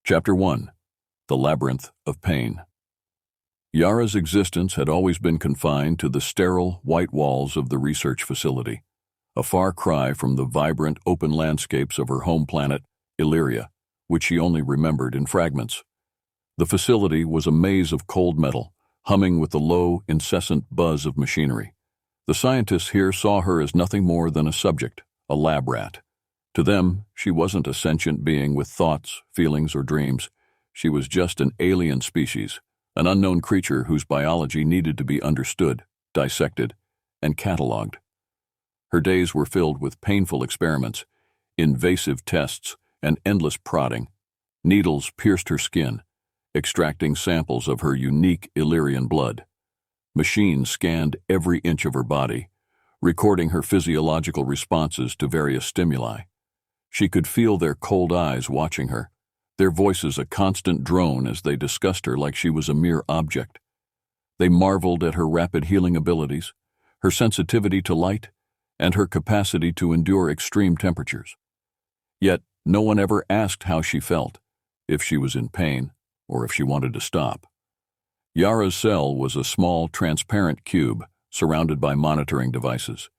Chapter 1. The Labyrinth of Pain. Yara's existence had always been confined to the sterile, white walls of the research facility, a far cry from the vibrant, open landscapes of her home planet, Illyria, which she only remembered in fragments. The facility was a maze of cold metal, humming with the low, incessant buzz of machinery. The scientists here saw her as nothing more than a subject, a lab rat. To them, she wasn't a sentient being with thoughts, feelings, or dreams. She was just an alien species, an unknown creature whose biology needed to be understood, dissected, and catalogued. Her days were filled with painful experiments, invasive tests, and endless prodding. Needles pierced her skin, extracting samples of her unique Illyrian blood. Machines scanned every inch of her body, recording her physiological responses to various stimuli. She could feel their cold eyes watching her, their voices a constant drone as they discussed her like she was a mere object. They marveled at her rapid healing abilities, her sensitivity to light, and her capacity to endure extreme temperatures. Yet no one ever asked how she felt, if she was in pain, or if she wanted to stop. Yara's cell was a small, transparent cube surrounded by monitoring devices.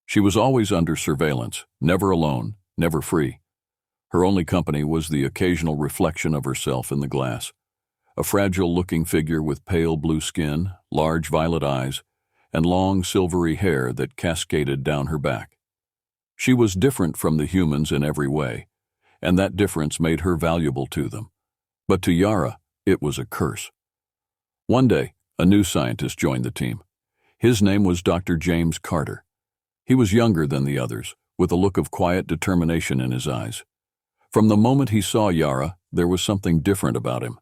She was always under surveillance, never alone, never free. Her only company was the occasional reflection of herself in the glass, a fragile-looking figure with pale blue skin, large violet eyes, and long silvery hair that cascaded down her back. She was different from the humans in every way, and that difference made her valuable to them. But to Yara, it was a curse. One day, a new scientist joined the team. His name was Dr. James Carter. He was younger than the others, with a look of quiet determination in his eyes. From the moment he saw Yara, there was something different about him.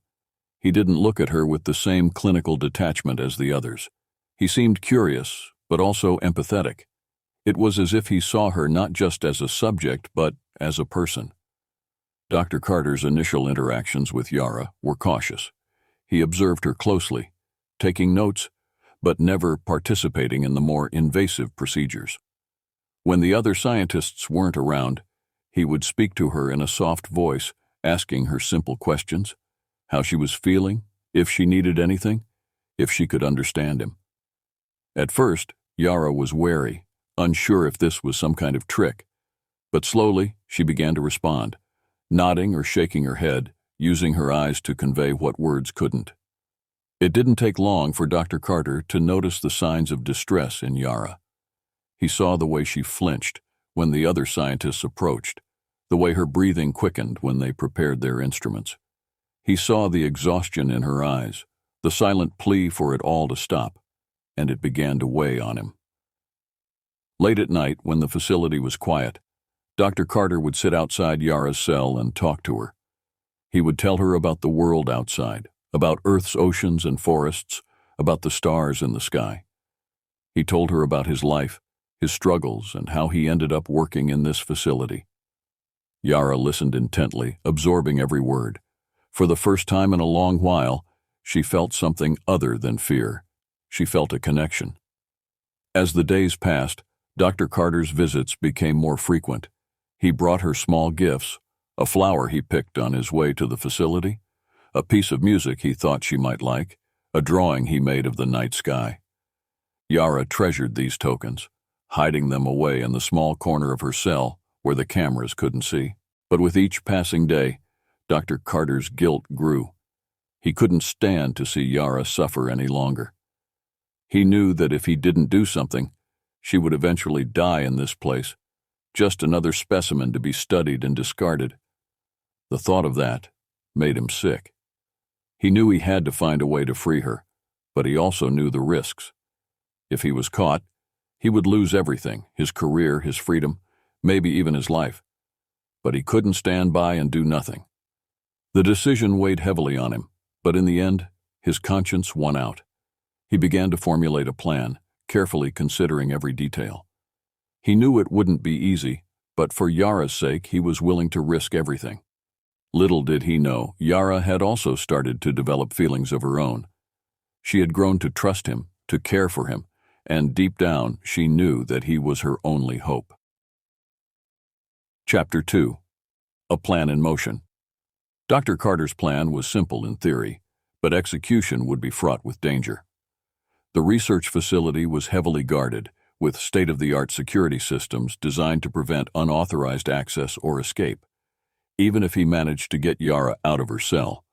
He didn't look at her with the same clinical detachment as the others. He seemed curious, but also empathetic. It was as if he saw her not just as a subject, but as a person. Dr. Carter's initial interactions with Yara were cautious. He observed her closely, taking notes, but never participating in the more invasive procedures. When the other scientists weren't around, he would speak to her in a soft voice, asking her simple questions, how she was feeling, if she needed anything, if she could understand him. At first, Yara was wary, unsure if this was some kind of trick, but slowly she began to respond, nodding or shaking her head, using her eyes to convey what words couldn't. It didn't take long for Dr. Carter to notice the signs of distress in Yara. He saw the way she flinched when the other scientists approached, the way her breathing quickened when they prepared their instruments. He saw the exhaustion in her eyes, the silent plea for it all to stop, and it began to weigh on him. Late at night, when the facility was quiet, Dr. Carter would sit outside Yara's cell and talk to her. He would tell her about the world outside, about Earth's oceans and forests, about the stars in the sky. He told her about his life, his struggles, and how he ended up working in this facility. Yara listened intently, absorbing every word. For the first time in a long while, she felt something other than fear. She felt a connection. As the days passed, Dr. Carter's visits became more frequent. He brought her small gifts, a flower he picked on his way to the facility, a piece of music he thought she might like, a drawing he made of the night sky. Yara treasured these tokens, hiding them away in the small corner of her cell where the cameras couldn't see. But with each passing day, Dr. Carter's guilt grew. He couldn't stand to see Yara suffer any longer. He knew that if he didn't do something, she would eventually die in this place, just another specimen to be studied and discarded. The thought of that made him sick. He knew he had to find a way to free her, but he also knew the risks. If he was caught, he would lose everything, his career, his freedom, maybe even his life. But he couldn't stand by and do nothing. The decision weighed heavily on him, but in the end, his conscience won out. He began to formulate a plan, carefully considering every detail. He knew it wouldn't be easy, but for Yara's sake, he was willing to risk everything. Little did he know, Yara had also started to develop feelings of her own. She had grown to trust him, to care for him, and deep down, she knew that he was her only hope. Chapter 2. A Plan in Motion. Dr. Carter's plan was simple in theory, but execution would be fraught with danger. The research facility was heavily guarded, with state-of-the-art security systems designed to prevent unauthorized access or escape. Even if he managed to get Yara out of her cell,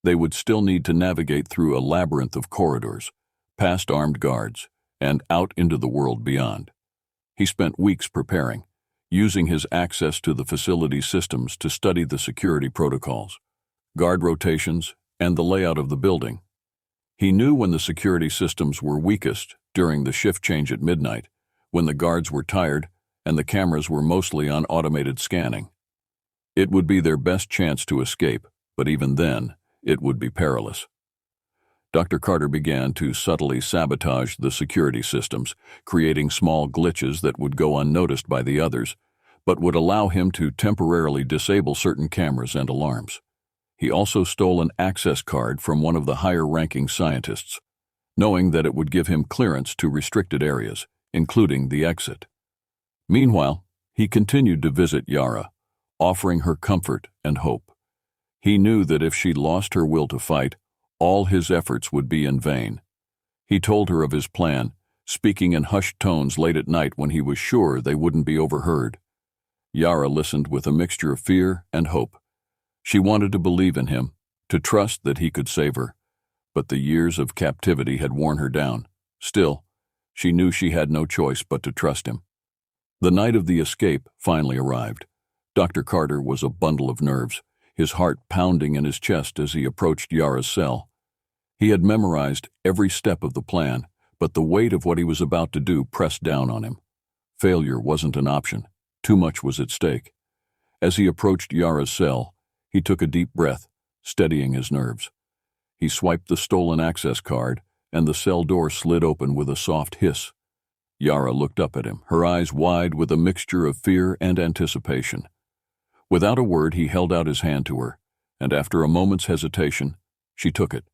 they would still need to navigate through a labyrinth of corridors, past armed guards, and out into the world beyond. He spent weeks preparing, using his access to the facility's systems to study the security protocols, guard rotations, and the layout of the building. He knew when the security systems were weakest during the shift change at midnight, when the guards were tired and the cameras were mostly on automated scanning. It would be their best chance to escape, but even then, it would be perilous. Dr. Carter began to subtly sabotage the security systems, creating small glitches that would go unnoticed by the others, but would allow him to temporarily disable certain cameras and alarms. He also stole an access card from one of the higher-ranking scientists, knowing that it would give him clearance to restricted areas, including the exit. Meanwhile, he continued to visit Yara, offering her comfort and hope. He knew that if she lost her will to fight, all his efforts would be in vain. He told her of his plan, speaking in hushed tones late at night when he was sure they wouldn't be overheard. Yara listened with a mixture of fear and hope. She wanted to believe in him, to trust that he could save her, but the years of captivity had worn her down. Still, she knew she had no choice but to trust him. The night of the escape finally arrived. Dr. Carter was a bundle of nerves, his heart pounding in his chest as he approached Yara's cell. He had memorized every step of the plan, but the weight of what he was about to do pressed down on him. Failure wasn't an option. Too much was at stake. As he approached Yara's cell, he took a deep breath, steadying his nerves. He swiped the stolen access card, and the cell door slid open with a soft hiss. Yara looked up at him, her eyes wide with a mixture of fear and anticipation. Without a word, he held out his hand to her, and after a moment's hesitation, she took it.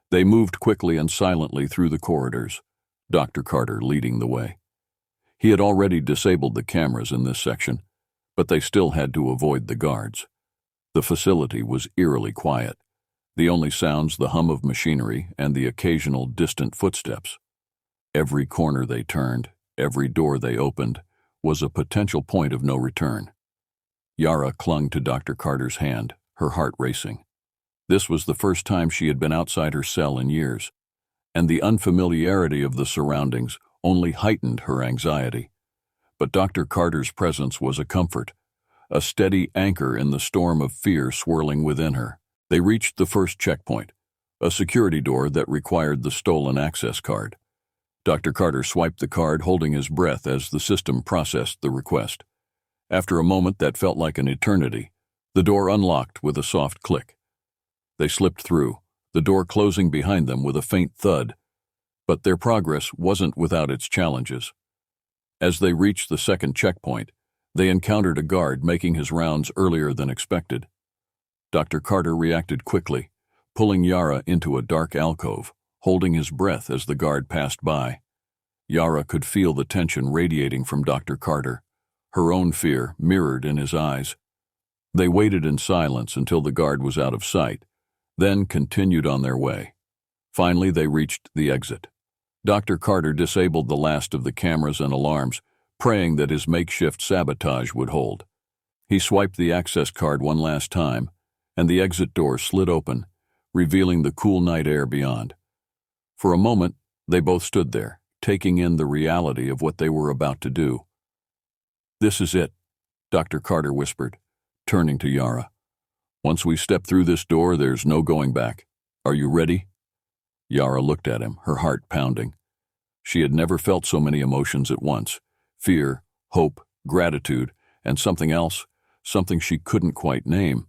They moved quickly and silently through the corridors, Dr. Carter leading the way. He had already disabled the cameras in this section, but they still had to avoid the guards. The facility was eerily quiet, the only sounds the hum of machinery and the occasional distant footsteps. Every corner they turned, every door they opened, was a potential point of no return. Yara clung to Dr. Carter's hand, her heart racing. This was the first time she had been outside her cell in years, and the unfamiliarity of the surroundings only heightened her anxiety. But Dr. Carter's presence was a comfort, a steady anchor in the storm of fear swirling within her. They reached the first checkpoint, a security door that required the stolen access card. Dr. Carter swiped the card, holding his breath as the system processed the request. After a moment that felt like an eternity, the door unlocked with a soft click. They slipped through, the door closing behind them with a faint thud. But their progress wasn't without its challenges. As they reached the second checkpoint, they encountered a guard making his rounds earlier than expected. Dr. Carter reacted quickly, pulling Yara into a dark alcove, holding his breath as the guard passed by. Yara could feel the tension radiating from Dr. Carter, her own fear mirrored in his eyes. They waited in silence until the guard was out of sight, then continued on their way. Finally, they reached the exit. Dr. Carter disabled the last of the cameras and alarms, praying that his makeshift sabotage would hold. He swiped the access card one last time, and the exit door slid open, revealing the cool night air beyond. For a moment, they both stood there, taking in the reality of what they were about to do. "This is it," Dr. Carter whispered, turning to Yara. "Once we step through this door, there's no going back. Are you ready?" Yara looked at him, her heart pounding. She had never felt so many emotions at once: fear, hope, gratitude, and something else, something she couldn't quite name.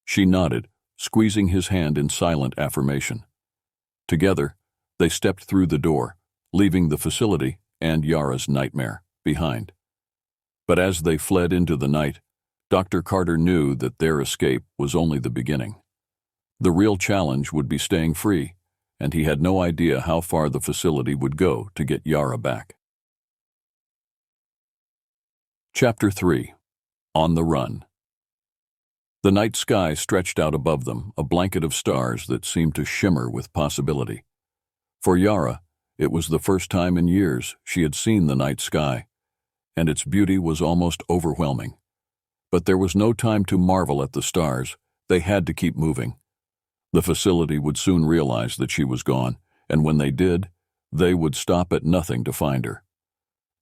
She nodded, squeezing his hand in silent affirmation. Together, they stepped through the door, leaving the facility and Yara's nightmare behind. But as they fled into the night, Dr. Carter knew that their escape was only the beginning. The real challenge would be staying free, and he had no idea how far the facility would go to get Yara back. Chapter 3. On the Run. The night sky stretched out above them, a blanket of stars that seemed to shimmer with possibility. For Yara, it was the first time in years she had seen the night sky, and its beauty was almost overwhelming. But there was no time to marvel at the stars. They had to keep moving. The facility would soon realize that she was gone, and when they did, they would stop at nothing to find her.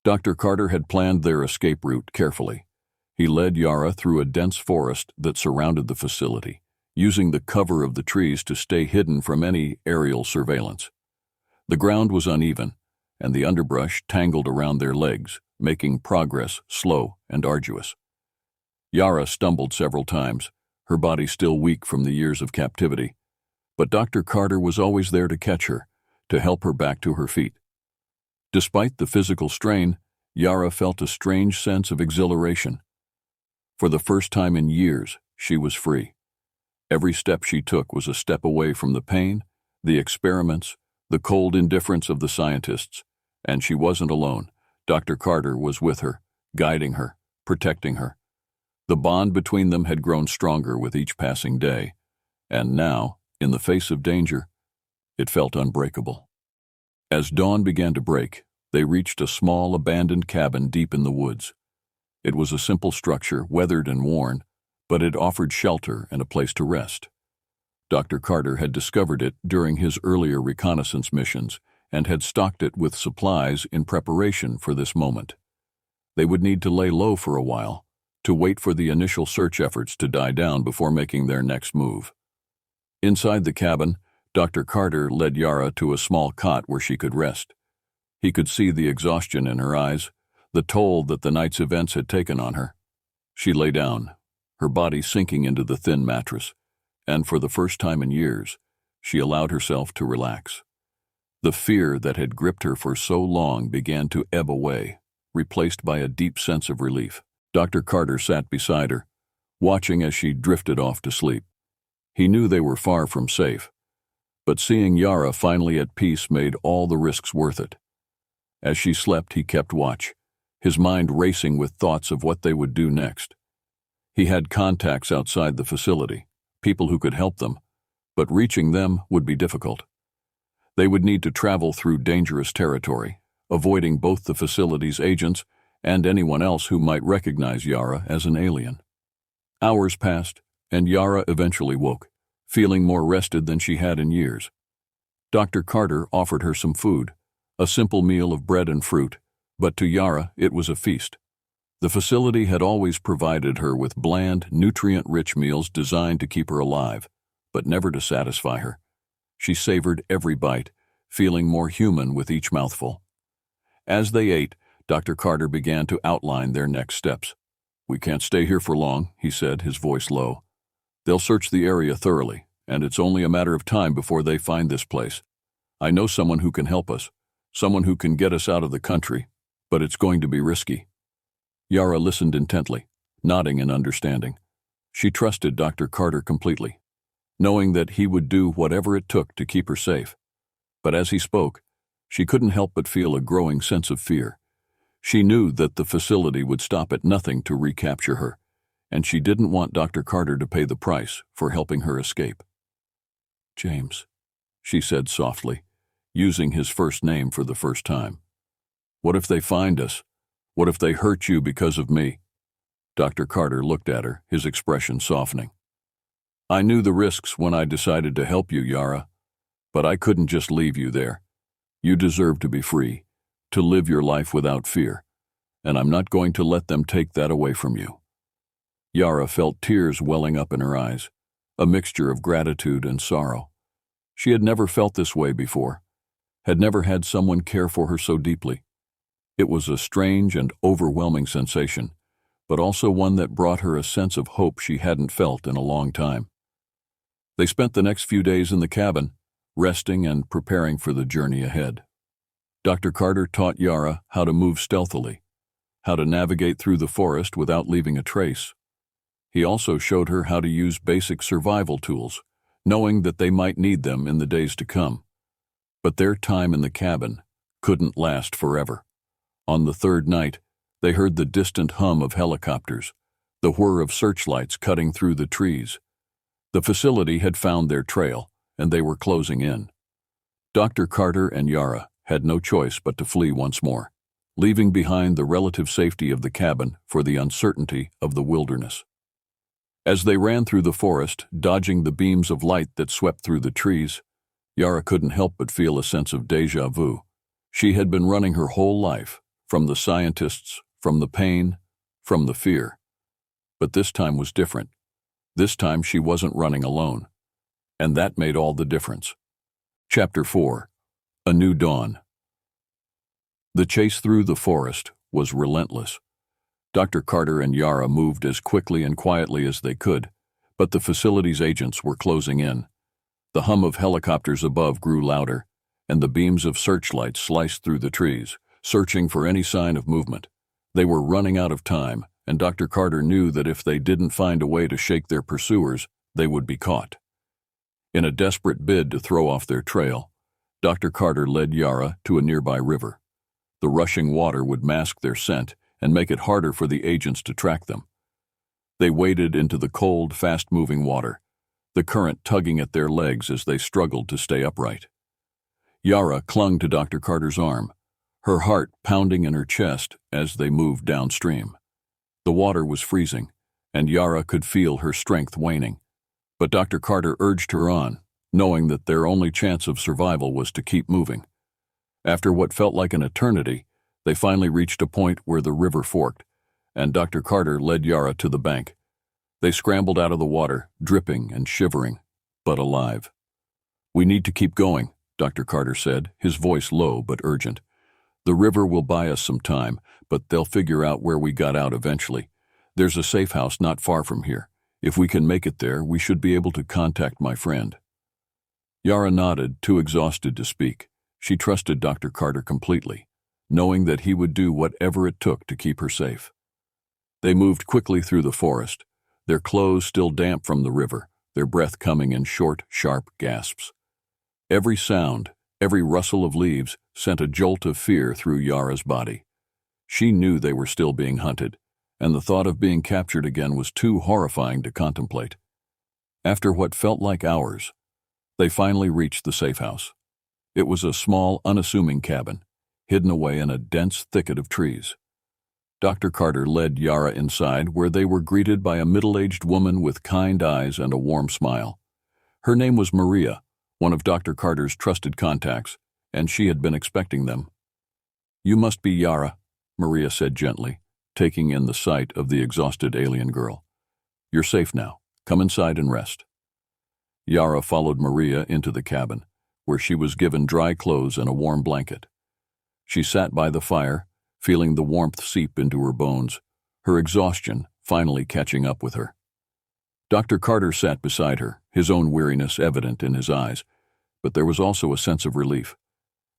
Dr. Carter had planned their escape route carefully. He led Yara through a dense forest that surrounded the facility, using the cover of the trees to stay hidden from any aerial surveillance. The ground was uneven, and the underbrush tangled around their legs, making progress slow and arduous. Yara stumbled several times, her body still weak from the years of captivity, but Dr. Carter was always there to catch her, to help her back to her feet. Despite the physical strain, Yara felt a strange sense of exhilaration. For the first time in years, she was free. Every step she took was a step away from the pain, the experiments, the cold indifference of the scientists, and she wasn't alone. Dr. Carter was with her, guiding her, protecting her. The bond between them had grown stronger with each passing day, and now, in the face of danger, it felt unbreakable. As dawn began to break, they reached a small, abandoned cabin deep in the woods. It was a simple structure, weathered and worn, but it offered shelter and a place to rest. Dr. Carter had discovered it during his earlier reconnaissance missions and had stocked it with supplies in preparation for this moment. They would need to lay low for a while, to wait for the initial search efforts to die down before making their next move. Inside the cabin, Dr. Carter led Yara to a small cot where she could rest. He could see the exhaustion in her eyes, the toll that the night's events had taken on her. She lay down, her body sinking into the thin mattress, and for the first time in years, she allowed herself to relax. The fear that had gripped her for so long began to ebb away, replaced by a deep sense of relief. Dr. Carter sat beside her, watching as she drifted off to sleep. He knew they were far from safe, but seeing Yara finally at peace made all the risks worth it. As she slept, he kept watch, his mind racing with thoughts of what they would do next. He had contacts outside the facility, people who could help them, but reaching them would be difficult. They would need to travel through dangerous territory, avoiding both the facility's agents and anyone else who might recognize Yara as an alien. Hours passed, and Yara eventually woke, feeling more rested than she had in years. Dr. Carter offered her some food, a simple meal of bread and fruit, but to Yara it was a feast. The facility had always provided her with bland, nutrient-rich meals designed to keep her alive, but never to satisfy her. She savored every bite, feeling more human with each mouthful. As they ate, Dr. Carter began to outline their next steps. "We can't stay here for long," he said, his voice low. "They'll search the area thoroughly, and it's only a matter of time before they find this place. I know someone who can help us, someone who can get us out of the country, but it's going to be risky." Yara listened intently, nodding in understanding. She trusted Dr. Carter completely, knowing that he would do whatever it took to keep her safe. But as he spoke, she couldn't help but feel a growing sense of fear. She knew that the facility would stop at nothing to recapture her, and she didn't want Dr. Carter to pay the price for helping her escape. "James," she said softly, using his first name for the first time. "What if they find us? What if they hurt you because of me?" Dr. Carter looked at her, his expression softening. "I knew the risks when I decided to help you, Yara, but I couldn't just leave you there. You deserve to be free, to live your life without fear, and I'm not going to let them take that away from you." Yara felt tears welling up in her eyes, a mixture of gratitude and sorrow. She had never felt this way before, had never had someone care for her so deeply. It was a strange and overwhelming sensation, but also one that brought her a sense of hope she hadn't felt in a long time. They spent the next few days in the cabin, resting and preparing for the journey ahead. Dr. Carter taught Yara how to move stealthily, how to navigate through the forest without leaving a trace. He also showed her how to use basic survival tools, knowing that they might need them in the days to come. But their time in the cabin couldn't last forever. On the third night, they heard the distant hum of helicopters, the whir of searchlights cutting through the trees. The facility had found their trail, and they were closing in. Dr. Carter and Yara had no choice but to flee once more, leaving behind the relative safety of the cabin for the uncertainty of the wilderness. As they ran through the forest, dodging the beams of light that swept through the trees, Yara couldn't help but feel a sense of déjà vu. She had been running her whole life, from the scientists, from the pain, from the fear. But this time was different. This time she wasn't running alone. And that made all the difference. Chapter 4. A New Dawn. The chase through the forest was relentless. Dr. Carter and Yara moved as quickly and quietly as they could, but the facility's agents were closing in. The hum of helicopters above grew louder, and the beams of searchlights sliced through the trees, searching for any sign of movement. They were running out of time, and Dr. Carter knew that if they didn't find a way to shake their pursuers, they would be caught. In a desperate bid to throw off their trail, Dr. Carter led Yara to a nearby river. The rushing water would mask their scent and make it harder for the agents to track them. They waded into the cold, fast-moving water, the current tugging at their legs as they struggled to stay upright. Yara clung to Dr. Carter's arm, her heart pounding in her chest as they moved downstream. The water was freezing, and Yara could feel her strength waning. But Dr. Carter urged her on, knowing that their only chance of survival was to keep moving. After what felt like an eternity, they finally reached a point where the river forked, and Dr. Carter led Yara to the bank. They scrambled out of the water, dripping and shivering, but alive. "We need to keep going," Dr. Carter said, his voice low but urgent. "The river will buy us some time, but they'll figure out where we got out eventually. There's a safe house not far from here. If we can make it there, we should be able to contact my friend." Yara nodded, too exhausted to speak. She trusted Dr. Carter completely, knowing that he would do whatever it took to keep her safe. They moved quickly through the forest, their clothes still damp from the river, their breath coming in short, sharp gasps. Every sound, every rustle of leaves sent a jolt of fear through Yara's body. She knew they were still being hunted, and the thought of being captured again was too horrifying to contemplate. After what felt like hours, they finally reached the safe house. It was a small, unassuming cabin, hidden away in a dense thicket of trees. Dr. Carter led Yara inside, where they were greeted by a middle-aged woman with kind eyes and a warm smile. Her name was Maria, one of Dr. Carter's trusted contacts, and she had been expecting them. "You must be Yara," Maria said gently, taking in the sight of the exhausted alien girl. "You're safe now. Come inside and rest." Yara followed Maria into the cabin, where she was given dry clothes and a warm blanket. She sat by the fire, feeling the warmth seep into her bones, her exhaustion finally catching up with her. Dr. Carter sat beside her, his own weariness evident in his eyes, but there was also a sense of relief.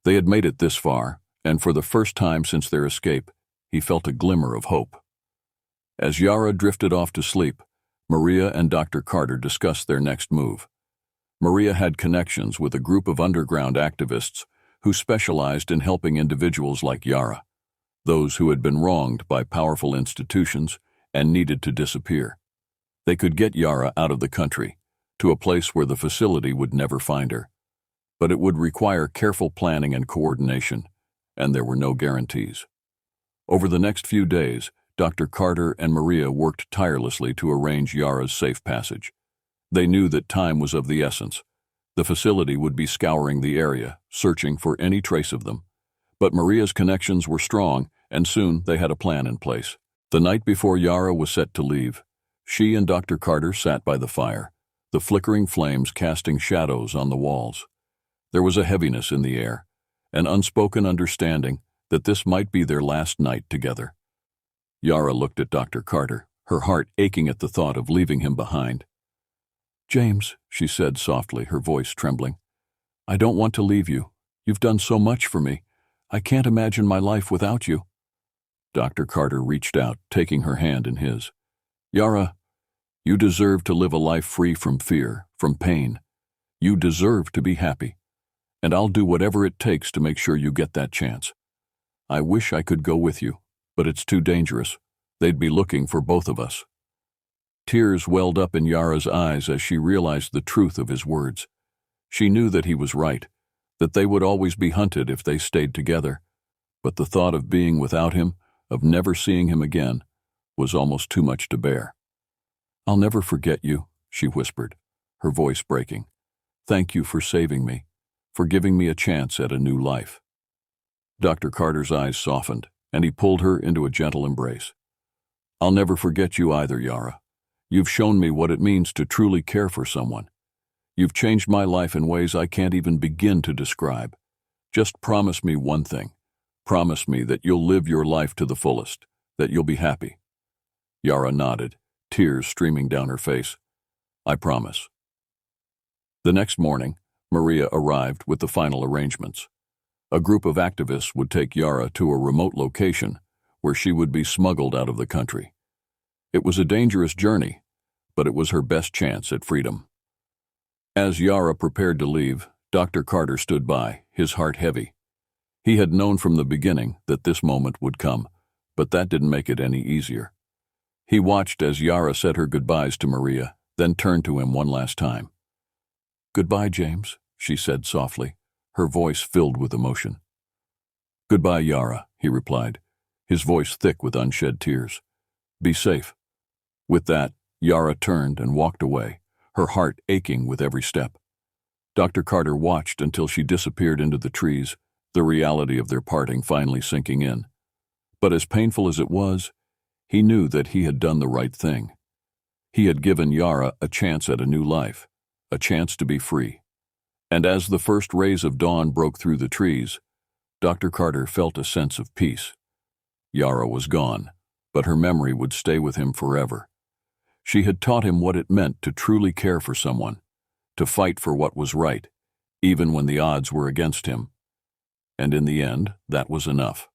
They had made it this far, and for the first time since their escape, he felt a glimmer of hope. As Yara drifted off to sleep, Maria and Dr. Carter discussed their next move. Maria had connections with a group of underground activists who specialized in helping individuals like Yara, those who had been wronged by powerful institutions and needed to disappear. They could get Yara out of the country, to a place where the facility would never find her. But it would require careful planning and coordination, and there were no guarantees. Over the next few days, Dr. Carter and Maria worked tirelessly to arrange Yara's safe passage. They knew that time was of the essence. The facility would be scouring the area, searching for any trace of them. But Maria's connections were strong, and soon they had a plan in place. The night before Yara was set to leave, she and Dr. Carter sat by the fire, the flickering flames casting shadows on the walls. There was a heaviness in the air, an unspoken understanding that this might be their last night together. Yara looked at Dr. Carter, her heart aching at the thought of leaving him behind. "James," she said softly, her voice trembling, "I don't want to leave you. You've done so much for me. I can't imagine my life without you." Dr. Carter reached out, taking her hand in his. "Yara, you deserve to live a life free from fear, from pain. You deserve to be happy. And I'll do whatever it takes to make sure you get that chance. I wish I could go with you, but it's too dangerous. They'd be looking for both of us." Tears welled up in Yara's eyes as she realized the truth of his words. She knew that he was right, that they would always be hunted if they stayed together. But the thought of being without him, of never seeing him again, was almost too much to bear. "I'll never forget you," she whispered, her voice breaking. "Thank you for saving me, for giving me a chance at a new life." Dr. Carter's eyes softened, and he pulled her into a gentle embrace. "I'll never forget you either, Yara. You've shown me what it means to truly care for someone. You've changed my life in ways I can't even begin to describe. Just promise me one thing. Promise me that you'll live your life to the fullest, that you'll be happy." Yara nodded, tears streaming down her face. "I promise." The next morning, Maria arrived with the final arrangements. A group of activists would take Yara to a remote location where she would be smuggled out of the country. It was a dangerous journey, but it was her best chance at freedom. As Yara prepared to leave, Dr. Carter stood by, his heart heavy. He had known from the beginning that this moment would come, but that didn't make it any easier. He watched as Yara said her goodbyes to Maria, then turned to him one last time. "Goodbye, James," she said softly, her voice filled with emotion. "Goodbye, Yara," he replied, his voice thick with unshed tears. "Be safe." With that, Yara turned and walked away, her heart aching with every step. Dr. Carter watched until she disappeared into the trees, the reality of their parting finally sinking in. But as painful as it was, he knew that he had done the right thing. He had given Yara a chance at a new life, a chance to be free. And as the first rays of dawn broke through the trees, Dr. Carter felt a sense of peace. Yara was gone, but her memory would stay with him forever. She had taught him what it meant to truly care for someone, to fight for what was right, even when the odds were against him. And in the end, that was enough.